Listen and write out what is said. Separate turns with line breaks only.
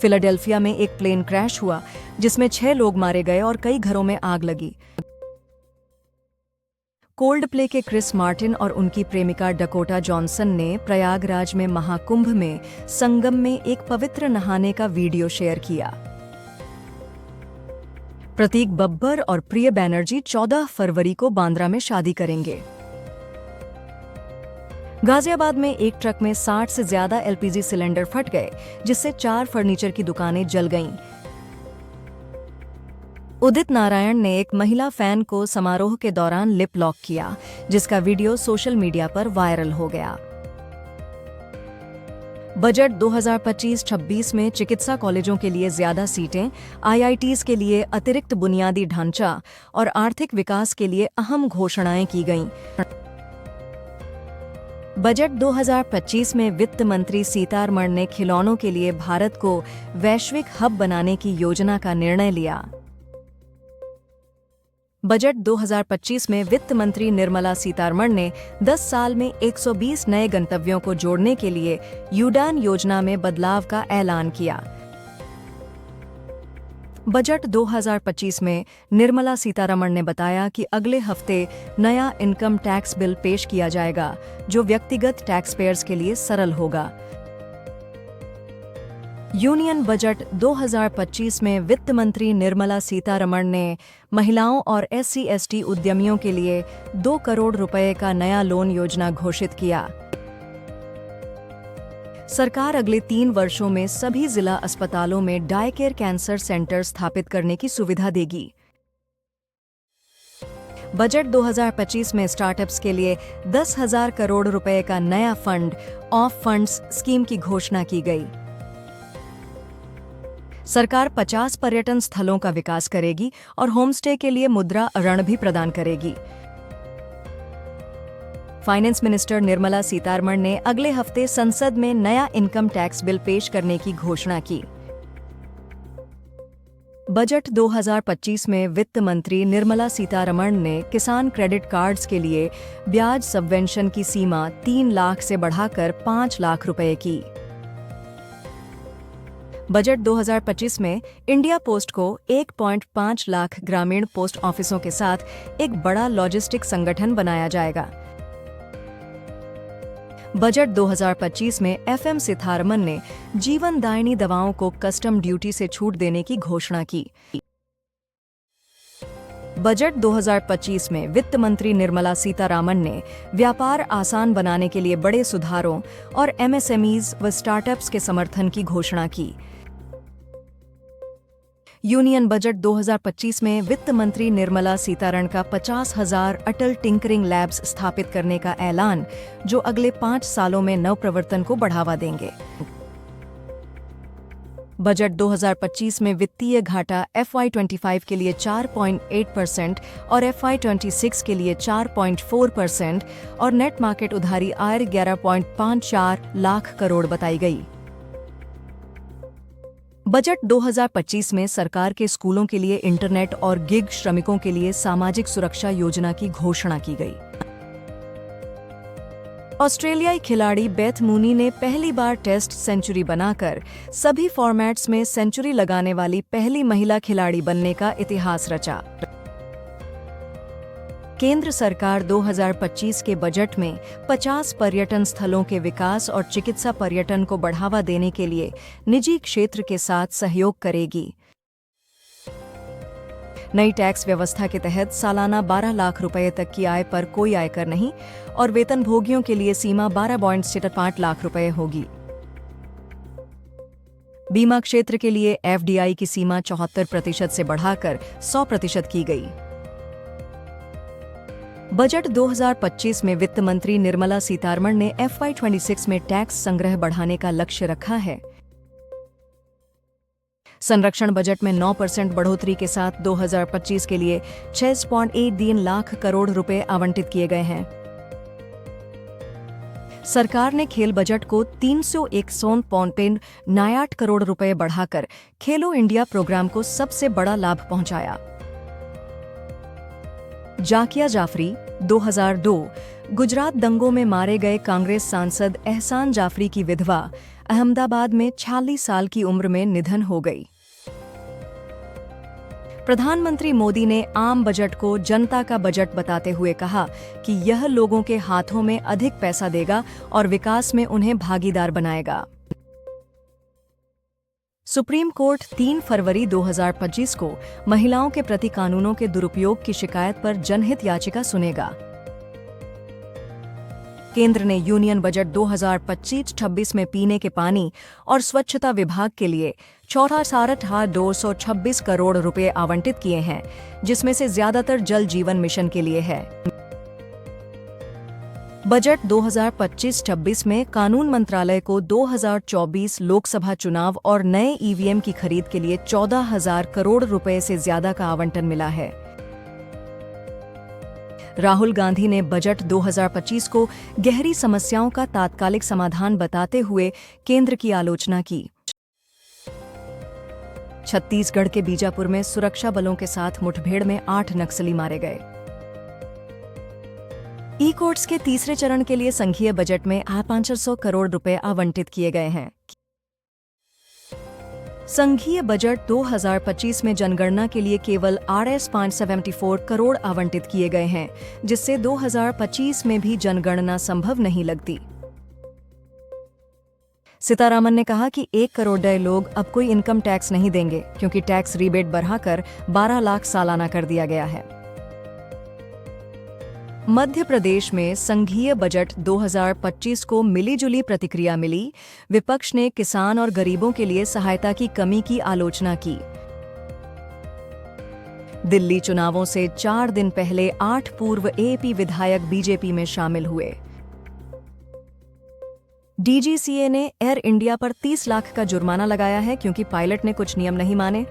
Philadelphia में एक plane crash हुआ जिसमें 6 लोग मारे गए और कई घरों में आग लगी। कोल्ड प्ले के क्रिस मार्टिन और उनकी प्रेमिका डकोटा जॉनसन ने प्रयागराज में महाकुंभ में संगम में एक पवित्र नहाने का वीडियो शेयर किया। प्रतीक बब्बर और प्रिय बैनर्जी 14 फरवरी को बांद्रा में शादी करेंगे। गाजियाबाद में एक ट्रक में 60 से ज्यादा एलपीजी सिलेंडर फट गए, जिससे 4 फर्नीचर की दुकानें जल गईं। उदित नारायण ने एक महिला फैन को समारोह के दौरान लिप लॉक किया, जिसका वीडियो सोशल मीडिया पर वायरल हो गया। बजट 2025-26 में चिकित्सा कॉलेजों के लिए ज्यादा सीटें, आईआईटीज के लिए अतिरिक्त बुनियादी ढांचा और आर्थिक विकास के लिए अहम घोषणाएं की गईं। बजट 2025 में वित्त मंत्री सीतारमण ने खिलौनों के लिए भारत को वैश्विक हब बनाने की योजना का निर्णय लिया। बजट 2025 में वित्त मंत्री निर्मला सीतारमण ने 10 साल में 120 नए गंतव्यों को जोड़ने के लिए उड़ान योजना में बदलाव का ऐलान किया। बजट 2025 में निर्मला सीतारमण ने बताया कि अगले हफ्ते नया इनकम टैक्स बिल पेश किया जाएगा, जो व्यक्तिगत टैक्स पेयर्स के लिए सरल होगा। यूनियन बजट 2025 में वित्त मंत्री निर्मला सीतारमण ने महिलाओं और SC/ST उद्यमियों के लिए 2 करोड़ रुपए का नया लोन योजना घोषित किया। सरकार अगले 3 वर्षों में सभी जिला अस्पतालों में डाई केयर कैंसर सेंटर स्थापित करने की सुविधा देगी। बजट 2025 में स्टार्टअप्स के लिए 10,000 करोड़ रुपए का नया फंड ऑफ फंड्स स्कीम की घोषणा की गई। सरकार 50 पर्यटन स्थलों का विकास करेगी और होमस्टे के लिए मुद्रा ऋण भी प्रदान करेगी। फाइनेंस मिनिस्टर निर्मला सीतारमण ने अगले हफ्ते संसद में नया इनकम टैक्स बिल पेश करने की घोषणा की। बजट 2025 में वित्त मंत्री निर्मला सीतारमण ने किसान क्रेडिट कार्ड्स के लिए ब्याज सबवेंशन की सीमा 3 लाख से बढ़ाकर 5 लाख रुपए की। बजट 2025 में इंडिया पोस्ट को 1.5 लाख ग्रामीण पोस्ट ऑफिसों के साथ एक बड़ा लॉजिस्टिक संगठन बनाया जाएगा। बजट 2025 में FM सीतारमण ने जीवनदायिनी दवाओं को कस्टम ड्यूटी से छूट देने की घोषणा की। बजट 2025 में वित्त मंत्री निर्मला सीतारमण ने व्यापार आसान बनाने के लिए बड़े सुधारों और MSMEs व स्टार्टअप्स के समर्थन की घोषणा की। यूनियन बजट 2025 में वित्त मंत्री निर्मला सीतारमण का 50,000 अटल टिंकरिंग लैब्स स्थापित करने का ऐलान, जो अगले 5 सालों में नवप्रवर्तन को बढ़ावा देंगे। बजट 2025 में वित्तीय घाटा FY25 के लिए 4.8% और FY26 के लिए 4.4% और नेट मार्केट उधारी आय 11.54 लाख करोड़ बताई गई। बजट 2025 में सरकार के स्कूलों के लिए इंटरनेट और गिग श्रमिकों के लिए सामाजिक सुरक्षा योजना की घोषणा की गई। ऑस्ट्रेलियाई खिलाड़ी बेथ मूनी ने पहली बार टेस्ट सेंचुरी बनाकर सभी फॉर्मेट्स में सेंचुरी लगाने वाली पहली महिला खिलाड़ी बनने का इतिहास रचा। केंद्र सरकार 2025 के बजट में 50 पर्यटन स्थलों के विकास और चिकित्सा पर्यटन को बढ़ावा देने के लिए निजी क्षेत्र के साथ सहयोग करेगी। नई टैक्स व्यवस्था के तहत सालाना 12 लाख रुपए तक की आय पर कोई आयकर नहीं और वेतनभोगियों के लिए सीमा 12.5 लाख रुपए होगी। बीमा क्षेत्र के लिए FDI की सीमा 74% से बढ़ाकर 100% की गई। बजट 2025 में वित्त मंत्री निर्मला सीतारमण ने FY26 में टैक्स संग्रह बढ़ाने का लक्ष्य रखा है। संरक्षण बजट में 9% बढ़ोतरी के साथ 2025 के लिए 6.83 लाख करोड़ रुपए आवंटित किए गए हैं। सरकार ने खेल बजट को 361.69 करोड़ रुपए बढ़ाकर खेलो इंडिया प्रोग्राम को सबसे बड़ा लाभ पहुंचाया। जाकिया जाफरी 2002 गुजरात दंगों में मारे गए कांग्रेस सांसद एहसान जाफरी की विधवा अहमदाबाद में 46 साल की उम्र में निधन हो गई। प्रधानमंत्री मोदी ने आम बजट को जनता का बजट बताते हुए कहा कि यह लोगों के हाथों में अधिक पैसा देगा और विकास में उन्हें भागीदार बनाएगा। सुप्रीम कोर्ट 3 फरवरी 2025 को महिलाओं के प्रति कानूनों के दुरुपयोग की शिकायत पर जनहित याचिका सुनेगा। केंद्र ने यूनियन बजट 2025-26 में पीने के पानी और स्वच्छता विभाग के लिए 64,226 करोड़ रुपए आवंटित किए हैं, जिसमें से ज्यादातर जल जीवन मिशन के लिए है। बजट 2025-26 में कानून मंत्रालय को 2024 लोकसभा चुनाव और नए ईवीएम की खरीद के लिए 14,000 करोड़ रुपए से ज्यादा का आवंटन मिला है। राहुल गांधी ने बजट 2025 को गहरी समस्याओं का तात्कालिक समाधान बताते हुए केंद्र की आलोचना की। छत्तीसगढ़ के बीजापुर में सुरक्षा बलों के साथ मुठभेड़ में 8 नक्सली मारे गए। ई कोर्ट्स के तीसरे चरण के लिए संघीय बजट में 500 करोड़ रुपए आवंटित किए गए हैं। संघीय बजट 2025 में जनगणना के लिए केवल Rs करोड़ आवंटित किए गए हैं, जिससे 2025 में भी जनगणना संभव नहीं लगती। सीतारामन ने कहा कि 1 करोड़ लोग अब कोई इनकम टैक्स नहीं देंगे, क्योंकि टैक्स रिबेट बढ़ाकर 12 लाख सालाना कर दिया गया है। मध्य प्रदेश में संघीय बजट 2025 को मिलीजुली प्रतिक्रिया मिली। विपक्ष ने किसान और गरीबों के लिए सहायता की कमी की आलोचना की। दिल्ली चुनावों से 4 दिन पहले 8 पूर्व एपी विधायक बीजेपी में शामिल हुए। डीजीसीए ने एयर इंडिया पर 30 लाख का जुर्माना लगाया है, क्योंकि पायलट ने कुछ नियम नहीं माने।